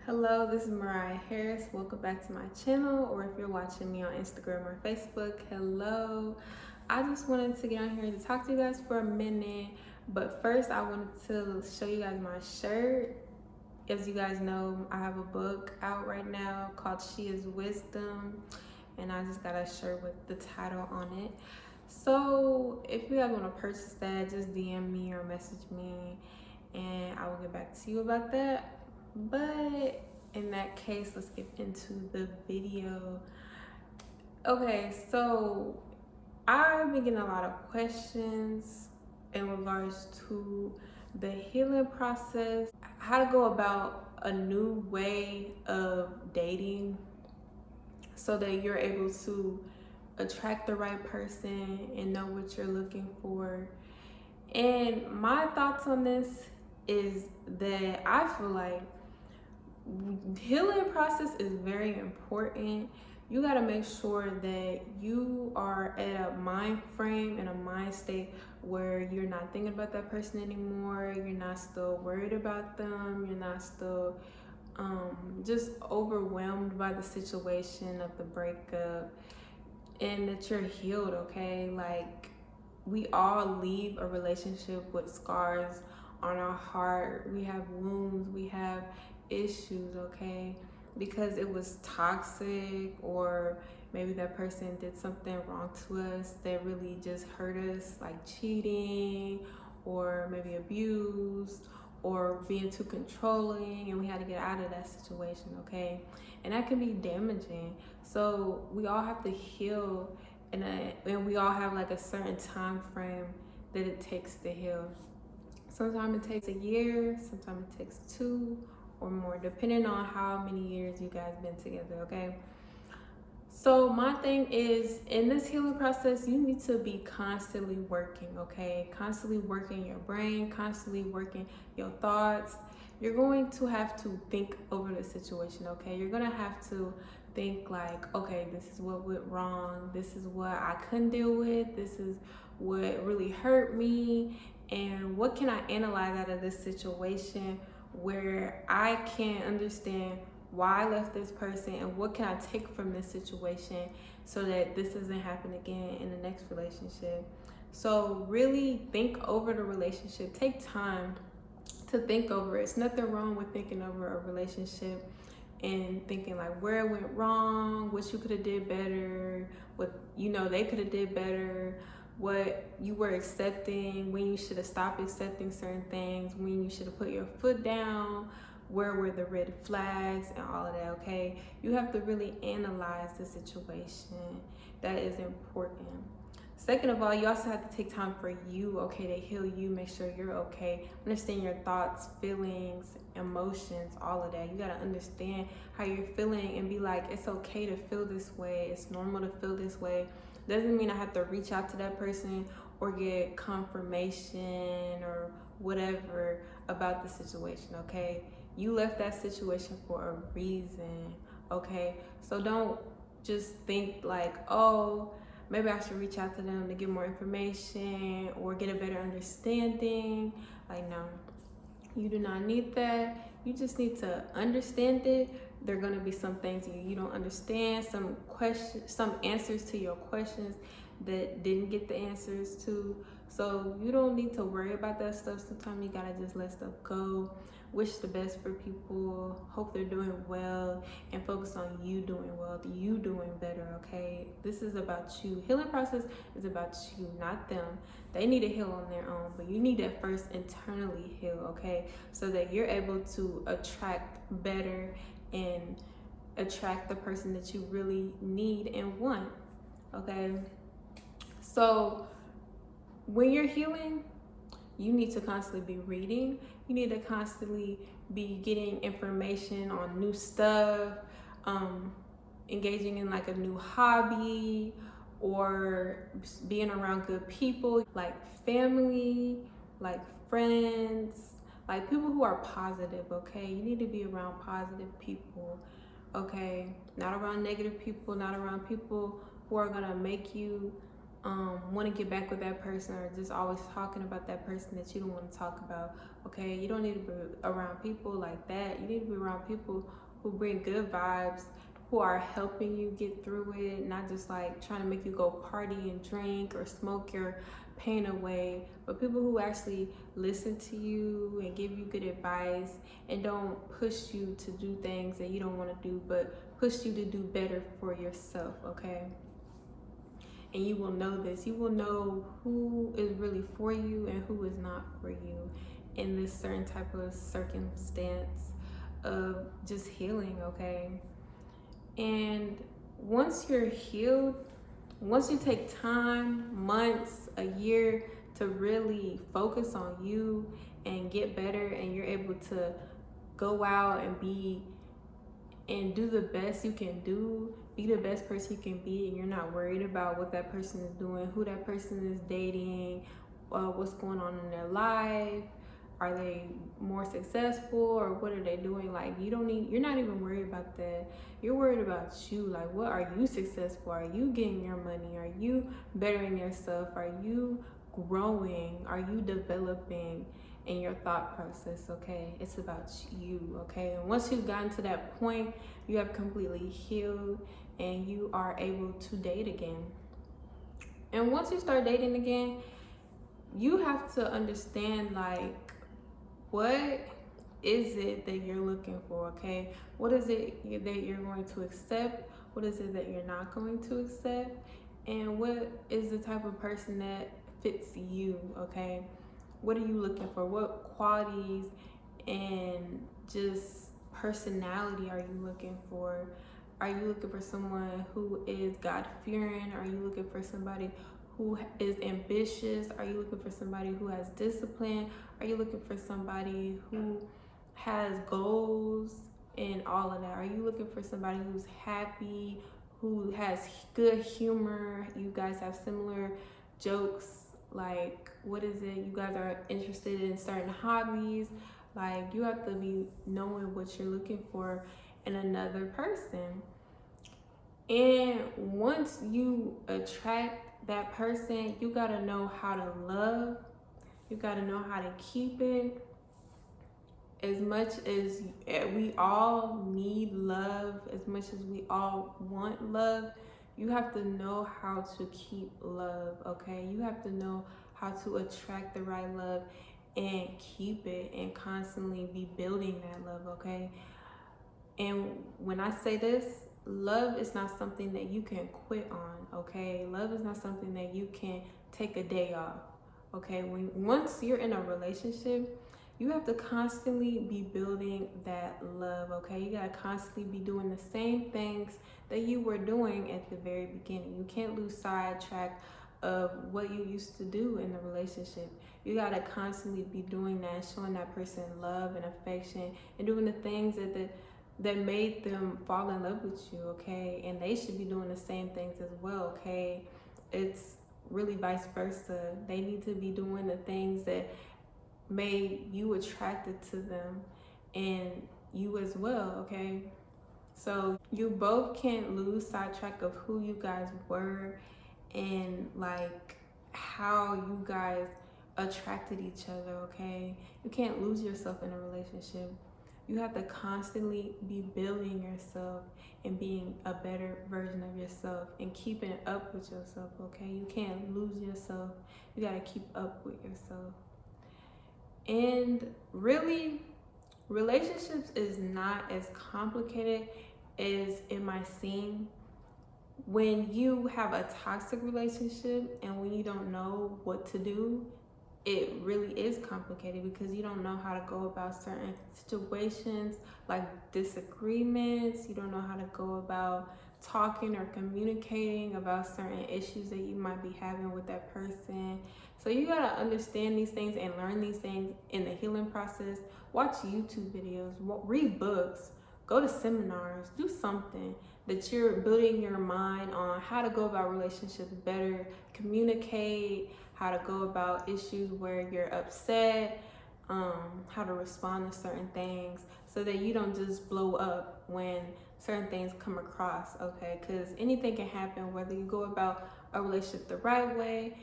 Hello, this is Mariah Harris. Welcome back to my channel, or if you're watching me on Instagram or Facebook, hello. I just wanted to get on here to talk to you guys for a minute, but first I wanted to show you guys my shirt. As you guys know, I have a book out right now called She Is Wisdom, and I just got a shirt with the title on it. So if you guys want to purchase that, just DM me or message me and I will get back to you about that. But in that case, let's get into the video. Okay, so I've been getting a lot of questions in regards to the healing process, how to go about a new way of dating so that you're able to attract the right person and know what you're looking for. And my thoughts on this is that I feel like healing process is very important. You got to make sure that you are at a mind frame and a mind state where you're not thinking about that person anymore. You're not still worried about them. You're not still just overwhelmed by the situation of the breakup, and that you're healed. Okay, like, we all leave a relationship with scars on our heart. We have wounds, we have issues, okay? Because it was toxic, or maybe that person did something wrong to us that really just hurt us, like cheating, or maybe abuse, or being too controlling, and we had to get out of that situation, okay? And that can be damaging. So we all have to heal, and we all have like a certain time frame that it takes to heal. Sometimes it takes a year, sometimes it takes 2 or more, depending on how many years you guys been together, okay? So my thing is, in this healing process, you need to be constantly working, okay? Constantly working your brain, constantly working your thoughts. You're going to have to think over the situation, okay? You're gonna have to think like, okay, this is what went wrong. This is what I couldn't deal with. This is what really hurt me. And what can I analyze out of this situation where I can understand why I left this person, and what can I take from this situation so that this doesn't happen again in the next relationship. So really think over the relationship. Take time to think over it. It's nothing wrong with thinking over a relationship and thinking like where it went wrong, what you could have did better, what they could have did better, what you were accepting, when you should have stopped accepting certain things, when you should have put your foot down, where were the red flags, and all of that, okay? You have to really analyze the situation. That is important. Second of all, you also have to take time for you, okay, to heal you, make sure you're okay, understand your thoughts, feelings, emotions, all of that. You gotta understand how you're feeling and be like, it's okay to feel this way, it's normal to feel this way. Doesn't mean I have to reach out to that person or get confirmation or whatever about the situation, okay? You left that situation for a reason, okay? So don't just think like, oh, maybe I should reach out to them to get more information or get a better understanding. Like, no, you do not need that. You just need to understand it. There are gonna be some things you don't understand, some questions, some answers to your questions that didn't get the answers to. So you don't need to worry about that stuff. Sometimes you gotta just let stuff go. Wish the best for people, hope they're doing well, and focus on you doing well, you doing better, okay? This is about you. Healing process is about you, not them. They need to heal on their own, but you need to first internally heal, okay? So that you're able to attract better and attract the person that you really need and want, okay? So when you're healing, you need to constantly be reading. You need to constantly be getting information on new stuff, engaging in like a new hobby, or being around good people, like family, like friends, like people who are positive, okay? You need to be around positive people, okay? Not around negative people, not around people who are gonna make you want to get back with that person, or just always talking about that person that you don't want to talk about. Okay, you don't need to be around people like that. You need to be around people who bring good vibes, who are helping you get through it, not just like trying to make you go party and drink or smoke your pain away, but people who actually listen to you and give you good advice and don't push you to do things that you don't want to do, but push you to do better for yourself. Okay, and you will know this. You will know who is really for you and who is not for you in this certain type of circumstance of just healing. Okay, and once you're healed, once you take time, months, a year to really focus on you and get better, and you're able to go out and be and do the best you can do, be the best person you can be, and you're not worried about what that person is doing, who that person is dating, what's going on in their life, are they more successful, or what are they doing? Like, you're not even worried about that. You're worried about you. Like, what are you successful? Are you getting your money? Are you bettering yourself? Are you growing? Are you developing in your thought process? Okay, it's about you. Okay, and once you've gotten to that point, you have completely healed and you are able to date again. And once you start dating again, you have to understand, like, what is it that you're looking for? Okay, what is it that you're going to accept? What is it that you're not going to accept? And what is the type of person that fits you? Okay, what are you looking for? What qualities and just personality are you looking for? Are you looking for someone who is God-fearing? Are you looking for somebody who is ambitious? Are you looking for somebody who has discipline? Are you looking for somebody who has goals and all of that? Are you looking for somebody who's happy, who has good humor? You guys have similar jokes. Like, what is it? You guys are interested in certain hobbies. Like, you have to be knowing what you're looking for in another person. And once you attract that person, you gotta know how to love. You gotta know how to keep it. As much as we all need love, as much as we all want love, you have to know how to keep love. Okay, you have to know how to attract the right love and keep it, and constantly be building that love. Okay, and when I say this, love is not something that you can quit on. Okay, love is not something that you can take a day off. Okay, once you're in a relationship, you have to constantly be building that love. Okay, you gotta constantly be doing the same things that you were doing at the very beginning. You can't lose sidetrack of what you used to do in the relationship. You gotta constantly be doing that, showing that person love and affection, and doing the things that made them fall in love with you. Okay, and they should be doing the same things as well. Okay, it's really vice versa. They need to be doing the things that made you attracted to them, and you as well. Okay, so you both can't lose sidetrack of who you guys were, and like how you guys attracted each other. Okay, you can't lose yourself in a relationship. You have to constantly be building yourself and being a better version of yourself and keeping up with yourself. Okay, you can't lose yourself. You got to keep up with yourself. And really, relationships is not as complicated as it might seem. When you have a toxic relationship and when you don't know what to do, it really is complicated, because you don't know how to go about certain situations like disagreements. You don't know how to go about talking or communicating about certain issues that you might be having with that person. So you got to understand these things and learn these things in the healing process. Watch YouTube videos, read books, go to seminars, do something that you're building your mind on how to go about relationships better, communicate, how to go about issues where you're upset, how to respond to certain things, so that you don't just blow up when certain things come across. Okay, because anything can happen, whether you go about a relationship the right way.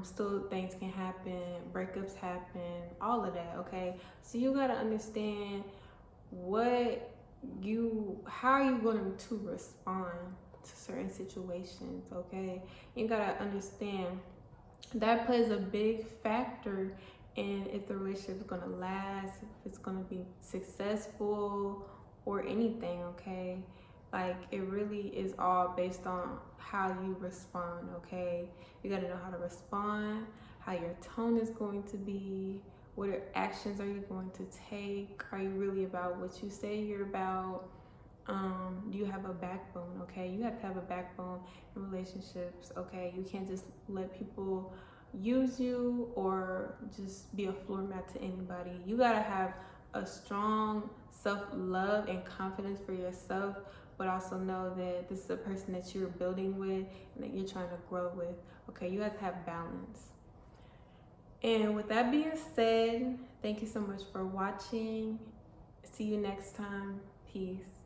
Still things can happen, breakups happen, all of that, okay? So you gotta understand how are you going to respond to certain situations, okay? You gotta understand that plays a big factor in if the relationship is gonna last, if it's gonna be successful, or anything, okay? Like, it really is all based on how you respond, okay? You gotta know how to respond, how your tone is going to be, what actions are you going to take? Are you really about what you say you're about? Do you have a backbone, okay? You have to have a backbone in relationships, okay? You can't just let people use you or just be a floor mat to anybody. You gotta have a strong self-love and confidence for yourself, but also know that this is a person that you're building with and that you're trying to grow with, okay? You have to have balance. And with that being said, thank you so much for watching. See you next time. Peace.